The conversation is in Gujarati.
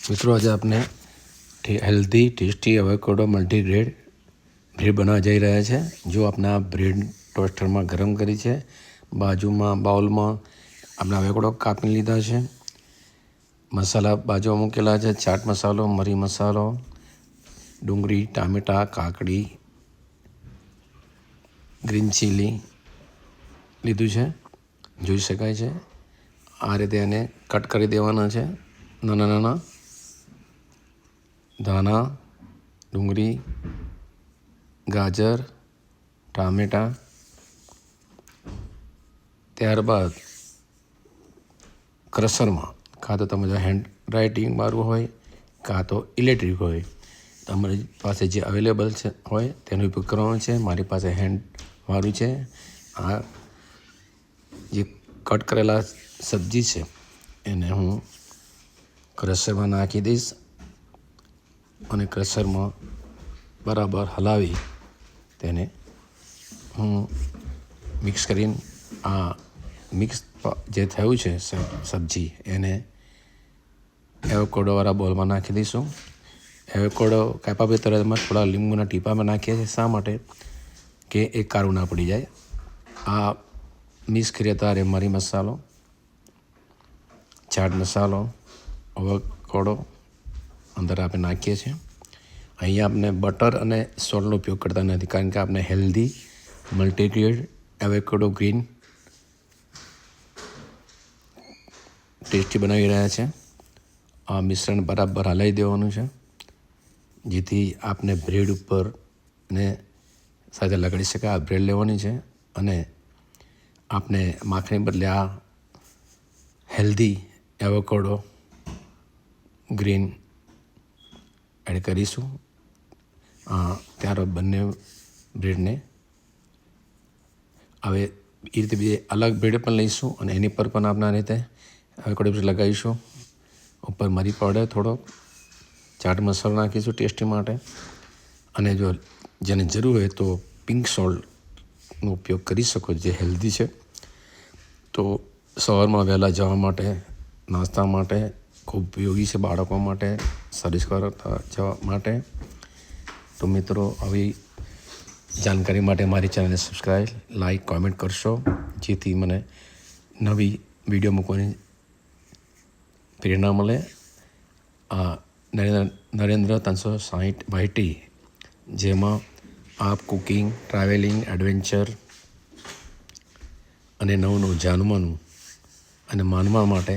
मित्रों आज आपने healthy tasty avocado multigrain bread बनवा जई रह्या छे। जो आपने आ ब्रेड टोस्टर में गरम करी है, बाजू में बाउल में आपने एवोकाडो कापी लीधा है, मसाला बाजू में मूकेला है, चाट मसालो, मरी मसालो, डूंगरी, टामेटा, काकड़ी, ग्रीन चिली लीधु है, જોઈ શકાય છે। આ રીતે એને કટ કરી દેવાના છે, નાના નાના ધાણા, ડુંગળી, ગાજર, ટામેટાં। ત્યારબાદ ક્રશરમાં કાં તો તમારે હેન્ડ રાઇટિંગ મારવું હોય કાં તો ઇલેક્ટ્રિક હોય, તમારી પાસે જે અવેલેબલ છે હોય તેનો ઉપયોગ કરવાનો છે। મારી પાસે હેન્ડ વાળું છે। આ જે કટ કરેલા સબ્જી છે એને હું ક્રશરમાં નાખી દઈશ અને ક્રશરમાં બરાબર હલાવી તેને હું મિક્સ કરીને આ મિક્સ જે થયું છે સબ્જી એને એવોકાડોવાળા બોલમાં નાખી દઈશું। એવોકાડો કાપ્યા પછી તરતમાં થોડા લીંબુના ટીપામાં નાખીએ છીએ, શા માટે કે એ કાળું ના પડી જાય। આ મિક્સ કર્યા ત્યારે મરી મસાલો, ચાટ મસાલો, એવોકાડો અંદર આપણે નાખીએ છીએ। અહીંયા આપણે બટર અને સોલ્ટનો ઉપયોગ કરતા નથી, કારણ કે આપણે healthy multigrain avocado green tasty બનાવી રહ્યા છે। આ મિશ્રણ બરાબર હલાવી દેવાનું છે, જેથી આપણે બ્રેડ ઉપર ને સાથે લગાડી શકાય। આ બ્રેડ લેવાની છે અને આપણે માખણી બદલે આ હેલ્ધી એવોકાડો ગ્રીન એડ કરીશું। ત્યારબાદ બંને બ્રેડને હવે એ રીતે બે અલગ બ્રેડ પણ લઈશું અને એની પર પણ આપણે આ રીતે એવોકાડો લગાવીશું। ઉપર મરી પાવડર થોડો, ચાટ મસાલો નાખીશું ટેસ્ટી માટે, અને જો જેને જરૂર હોય તો પિંક સોલ્ટનો ઉપયોગ કરી શકો, જે હેલ્ધી છે। તો સવારમાં વહેલા જવા માટે, નાસ્તા માટે ખૂબ ઉપયોગી છે, બાળકો માટે, સર્વિસ કરતા જવા માટે। તો મિત્રો આવી જાણકારી માટે મારી ચેનલને સબસ્ક્રાઈબ, લાઈક, કોમેન્ટ કરશો, જેથી મને નવી વિડીયો મૂકવાની પ્રેરણા મળે। આ નરેન્દ્ર 360 જેમાં આપ કુકિંગ, ટ્રાવેલિંગ, એડવેન્ચર અને નવું નવું જાણવાનું અને માનવા માટે